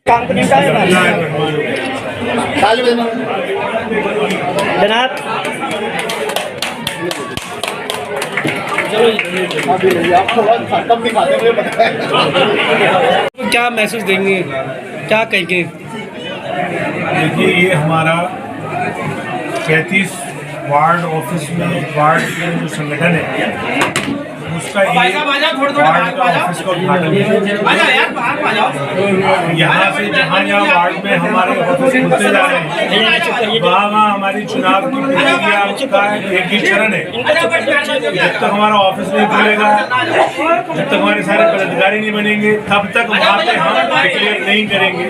Company का है जनाब। क्या मैसेज देंगे, क्या कहेंगे? देखिए, ये हमारा 33 वार्ड ऑफिस में वार्ड के जो संगठन है उसका एक वार्ड का ऑफिस का उद्घाटन है। यहाँ से जहाँ वार्ड में हमारे ऑफिस खुलते जा रहे हैं वहाँ हमारी चुनाव की प्रक्रिया का एक ही चरण है। जब तक हमारा ऑफिस नहीं खुलेगा, जब तक हमारे सारे पदाधिकारी नहीं बनेंगे, तब तक वहाँ पे हम डिक्लेयर नहीं करेंगे।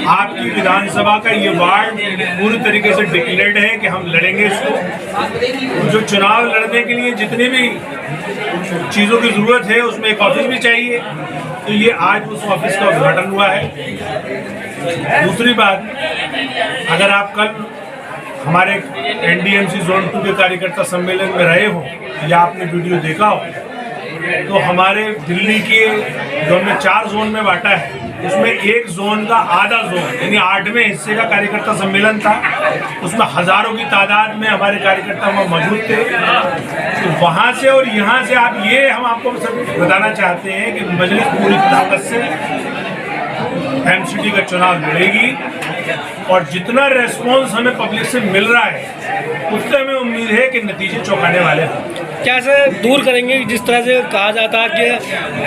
आपकी विधानसभा का ये वार्ड पूरी तरीके से डिक्लेयर्ड है कि हम लड़ेंगे इसको। जो चुनाव लड़ने के लिए जितनी भी चीज़ों की ज़रूरत है उसमें एक ऑफिस भी चाहिए, तो ये आज उस ऑफिस का उद्घाटन हुआ है। दूसरी बात, अगर आप कल हमारे NDMC जोन 2 के कार्यकर्ता सम्मेलन में रहे हो या आपने वीडियो देखा हो, तो हमारे दिल्ली के जो हमने 4 जोन में बांटा है उसमें एक जोन का आधा जोन यानी 8वें हिस्से का कार्यकर्ता सम्मेलन था। उसमें हजारों की तादाद में हमारे कार्यकर्ता वहाँ मौजूद थे। तो वहाँ से और यहाँ से आप ये हम आपको बताना चाहते हैं कि मजलिस पूरी ताकत से MCD का चुनाव लड़ेगी और जितना रेस्पॉन्स हमें पब्लिक से मिल रहा है उससे हमें उम्मीद है कि नतीजे चौंकाने वाले हैं। कैसे दूर करेंगे? जिस तरह से कहा जाता है कि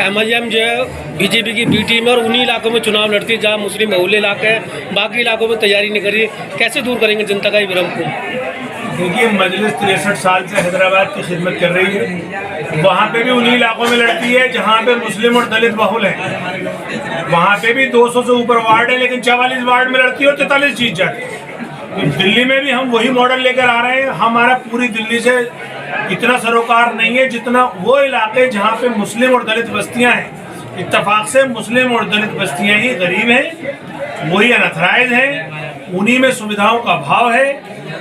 MIM जो है BJP की B टीम है और उन्हीं इलाकों में चुनाव लड़ती है जहाँ मुस्लिम बहुल्य इलाके हैं, बाकी इलाकों में तैयारी नहीं करी। कैसे दूर करेंगे जनता का ये भ्रम को? देखिए, मजलिस 63 साल से हैदराबाद की खिदमत कर रही है। वहाँ पे भी उन्हीं इलाकों में लड़ती है जहाँ पे मुस्लिम और दलित बहुल हैं। वहाँ पे भी 200 से ऊपर वार्ड है, लेकिन 44 वार्ड में लड़ती है और 43 जीत जाती है। दिल्ली में भी हम वही मॉडल लेकर आ रहे हैं। हमारा पूरी दिल्ली से इतना सरोकार नहीं है जितना वो इलाके जहाँ पे मुस्लिम और दलित बस्तियाँ हैं। इत्तेफाक से मुस्लिम और दलित बस्तियाँ ही गरीब हैं, वही अनथराइज हैं, उन्हीं में सुविधाओं का अभाव है,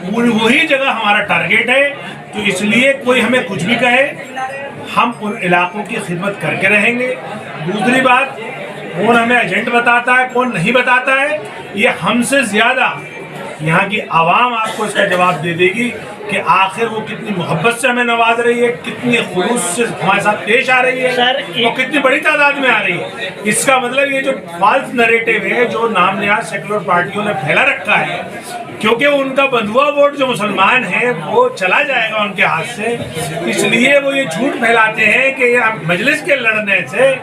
वही जगह हमारा टारगेट है। तो इसलिए कोई हमें कुछ भी कहे, हम उन इलाकों की खिदमत करके रहेंगे। दूसरी बात, कौन हमें एजेंट बताता है कौन नहीं बताता है, ये हमसे ज्यादा यहाँ की आवाम आपको इसका जवाब दे देगी कि आखिर वो कितनी मोहब्बत से हमें नवाज रही है, कितनी खुलूस से हमारे साथ पेश आ रही है और कितनी बड़ी तादाद में आ रही है। इसका मतलब ये जो फॉल्स नैरेटिव है जो नामनिहाद सेकुलर पार्टियों ने फैला रखा है, क्योंकि उनका बंधुआ वोट जो मुसलमान है वो चला जाएगा उनके हाथ से, इसलिए वो ये झूठ फैलाते हैं कि मजलिस के लड़ने से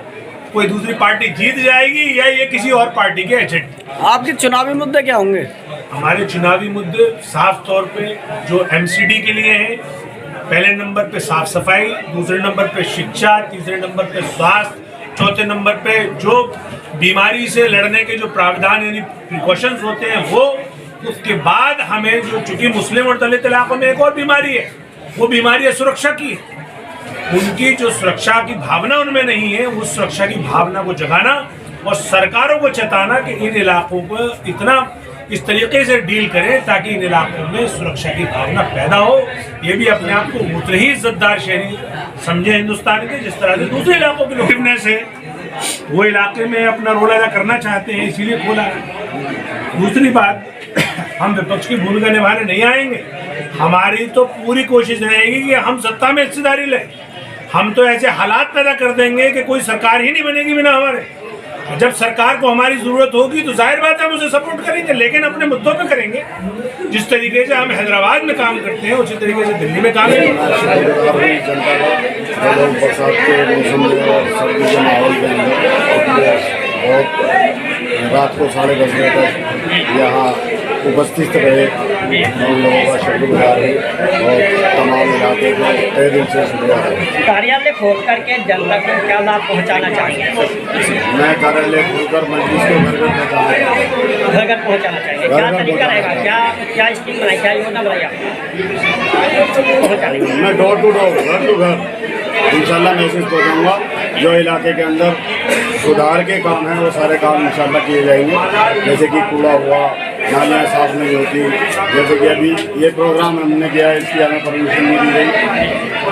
कोई दूसरी पार्टी जीत जाएगी या ये किसी और पार्टी के एजेंट। आपके चुनावी मुद्दे क्या होंगे? हमारे चुनावी मुद्दे साफ तौर पे जो MCD के लिए हैं, पहले नंबर पे साफ सफाई, दूसरे नंबर पे शिक्षा, तीसरे नंबर पे स्वास्थ्य, चौथे नंबर पे जो बीमारी से लड़ने के जो प्रावधान यानी प्रिकॉशंस होते हैं वो। उसके बाद हमें जो चूंकि मुस्लिम और दलित इलाकों में एक और बीमारी है, वो बीमारी है सुरक्षा की। उनकी जो सुरक्षा की भावना उनमें नहीं है, उस सुरक्षा की भावना को जगाना और सरकारों को चेताना कि इन इलाकों को इतना इस तरीके से डील करें ताकि इन इलाकों में सुरक्षा की भावना पैदा हो। ये भी अपने आप को उतने ही इज्जतदार शहरी समझे हिंदुस्तान के जिस तरह से दूसरे इलाकों के लोग से वो इलाके में अपना रोल अदा करना चाहते हैं, इसीलिए खोला है। दूसरी बात, हम विपक्ष की भूमिका निभाने नहीं आएंगे। हमारी तो पूरी कोशिश रहेगी कि हम सत्ता में हिस्सेदारी लें। हम तो ऐसे हालात पैदा कर देंगे कि कोई सरकार ही नहीं बनेगी बिना हमारे। जब सरकार को हमारी जरूरत होगी तो जाहिर बात है हम उसे सपोर्ट करेंगे, लेकिन अपने मुद्दों पे करेंगे। जिस तरीके से हम हैदराबाद में काम करते हैं उसी तरीके से दिल्ली में काम करेंगे। रात को 10:30 बजे तक यहाँ उपस्थित रहे, उन लोगों का शुक्रगुजार है और तमाम इलाके को तहे दिल से शुक्रिया है। कार्यालय खोल करके जनता को क्या लाभ पहुँचाना चाहिए? मैं कार्यालय खोलकर मजलिस को घर घर पहुँचाना चाहिए। क्या तरीका रहेगा, क्या स्कीम बनाई, क्या योजना बनाई पहुँचाने की? मैं डोर टू डोर, घर टू घर इंशाल्लाह मैसेज पहुँचाऊँगा। जो इलाके के अंदर सुधार के काम हैं वो सारे काम इंशाल्लाह किए जाएंगे। जैसे कि कूड़ा हुआ, नालियाँ साफ नहीं होती, जैसे कि अभी ये प्रोग्राम हमने किया है इसकी हमें परमिशन नहीं दी गई।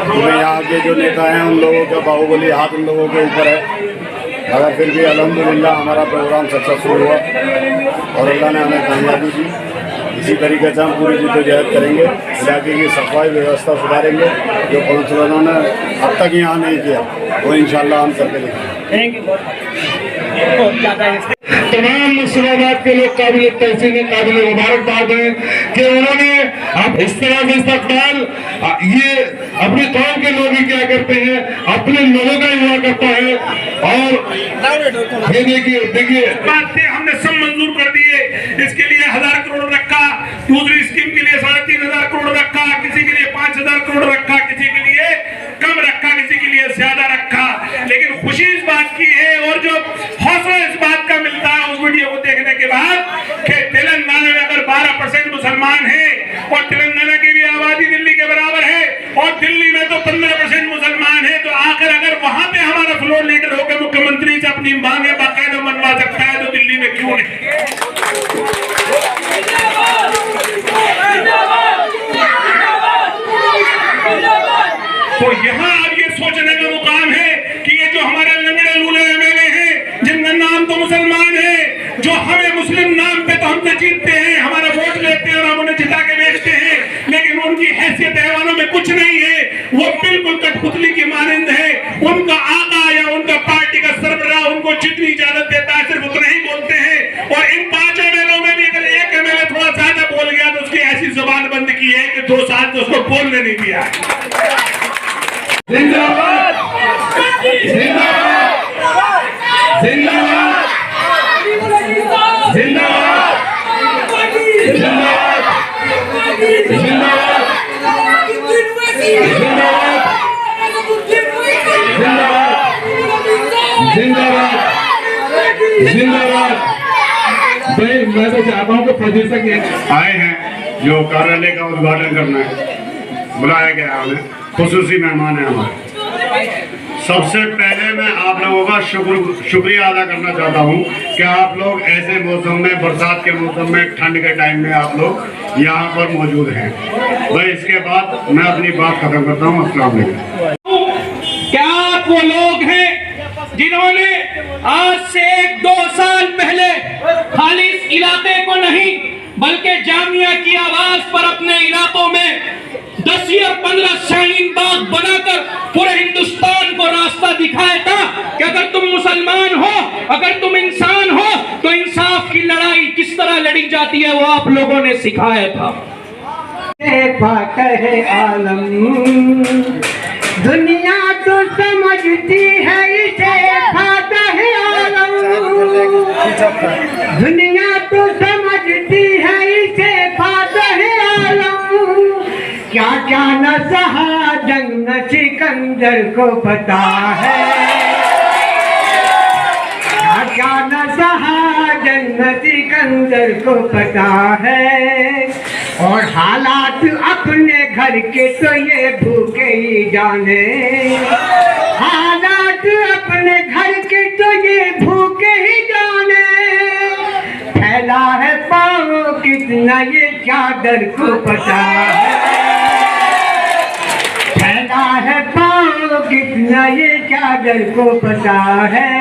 तो मैं यहाँ के जो नेता हैं उन लोगों का बाहुबली हाथ उन लोगों के ऊपर है। अगर फिर भी अल्हम्दुलिल्लाह हमारा प्रोग्राम सक्सेसफुल हुआ और अल्लाह ने हमें कामयाबी दी, इसी तरीके से हम पूरी जद्दोजहद करेंगे, इलाके की सफाई व्यवस्था सुधारेंगे। जो काउंसलरों ने अब तक यहाँ नहीं किया वो इंशाल्लाह हम करके दिखाएंगे। तमाम मुसलमाबाद के लोग काबिल तहसीन काबिल मुबारकबाद हैं कि उन्होंने अब इस तरह से इस्तकबाल ये अपने कौम के लोग ही क्या करते हैं, अपने लोगों का हुआ करता है। और ये देखिए बात थे हमने सब मंजूर कर दिए, इसके लिए 1000 करोड़ रखा, दूसरी स्कीम के लिए 3500 करोड़ रखा, किसी के लिए 5000 करोड़ रखा, किसी के लिए कम रखा, किसी के लिए ज्यादा रखा। लेकिन खुशी इस बात की है और जो हौसला इस बात का मिलता है उस वीडियो को देखने के बाद कि तेलंगाना में अगर 12% मुसलमान हैं और तेलंगाना की भी आबादी दिल्ली के बराबर है और दिल्ली में तो 15% मुसलमान है, तो आखिर अगर वहां पे हमारा फ्लोर लीडर होकर मुख्यमंत्री से अपनी मांगे बाकायदा मनवा सकता है तो दिल्ली में क्यों नहीं। तो यहाँ अब ये सोचने का मुकाम है कि ये जो हमारे लंगड़े लूले एमएलए हैं जिनका नाम तो मुसलमान है, जो हमें मुस्लिम नाम पे तो हमसे जीतते हैं, हमारा वोट लेते हैं और हम उन्हें जिता के बेचते हैं, लेकिन उनकी हैसियत हैवानों में कुछ नहीं है, वो बिल्कुल कठपुतली की मानंद है। उनका आका या उनका पार्टी का सरबराह उनको जितनी इजाजत देता है सिर्फ उतना ही बोलते हैं। और इन 5 एमएलए में भी अगर एक एमएलए थोड़ा ज्यादा बोल गया तो उसकी ऐसी जुबान बंद की है कि 2 साल तो उसको बोलने नहीं दिया। जिंदाबाद जिंदाबाद जिंदाबाद जिंदाबाद जिंदाबाद जिंदाबाद जिंदाबाद। भाई मैं तो चाहता हूँ कि प्रदेशक आए हैं जो कार्यालय का उद्घाटन करना है, बुलाया गया है उन्हें, खुसूसी मेहमान है हमारे। सबसे पहले मैं आप लोगों का शुक्रिया अदा करना चाहता हूँ कि आप लोग ऐसे मौसम में, बरसात के मौसम में, ठंड के टाइम में आप लोग यहाँ पर मौजूद हैं। भाई इसके बाद मैं अपनी बात खत्म करता हूँ। अस्सलाम वालेकुम। क्या आप वो लोग हैं जिन्होंने आज से 1-2 साल पहले खाली इस इलाके को नहीं बल्कि जामिया की आवाज पर अपने इलाकों में 10 या 15 शाहीन बाग बनाकर पूरे हिंदुस्तान को रास्ता दिखाया था कि अगर तुम मुसलमान हो, अगर तुम इंसान हो तो इंसाफ की लड़ाई किस तरह लड़ी जाती है वो आप लोगों ने सिखाया था। आलम दुनिया तो समझती है इसे फातह आलम, दुनिया तो समझती है इसे फातह आलम। क्या क्या न सहा जंग न सिकंदर को पता है, क्या क्या न सहा जंग न सिकंदर को पता है। और हालात अपने घर के तो ये भूखे ही जाने, हालात अपने घर के तो ये भूखे ही जाने। फैला है पाँव कितना ये चादर को पता है, फैला है पाँव कितना ये चादर को पता है।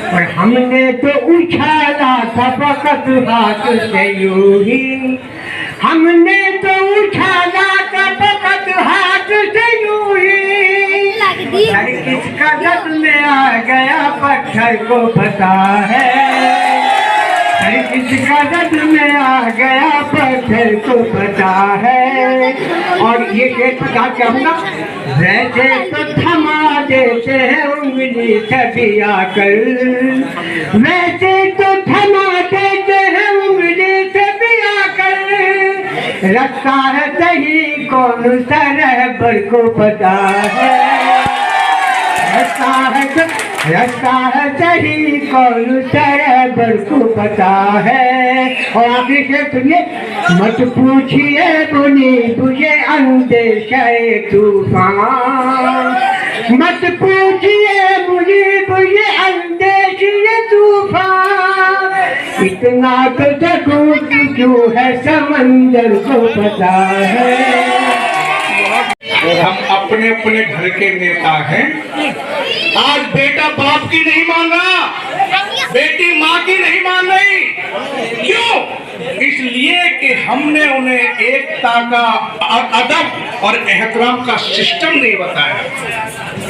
और हमने तो उछाला था फकत हाथ से यूं ही, हमने तो उछाला था फकत हाथ से यूं ही। हर किसका दर्द में आ गया पत्थर को पता है, हर किसका दर्द में आ गया पत्थर को पता है। और ये शेर पता चाहूंगा, वैसे तो थमा देते हैं उंगली सभी आकर, वैसे तो थमा देते हैं उंगली सभी आकर। रखता है सही कौन सा रहबर को पता है, रखता है सही कौन सा रहबर को पता है। और आगे से सुनिए, मत पूछिए बुनी बुझे अंदेशे तूफान, मत पूछिए बुनी बुझे अंदेशे तूफान। इतना तो सकूत क्यों है समंदर को पता है। हम अपने अपने घर के नेता हैं। आज बेटा बाप की नहीं मान रहा, बेटी माँ की नहीं मान रही। क्यों? इसलिए कि हमने उन्हें एकता का, अदब और एहतराम का सिस्टम नहीं बताया।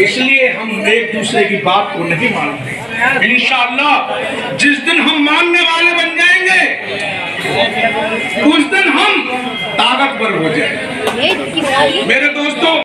इसलिए हम एक दूसरे की बात को नहीं मानते। इंशाअल्लाह जिस दिन हम मानने वाले बन जाएंगे, उस दिन हम ताकतवर हो जाएंगे। मेरे दोस्तों,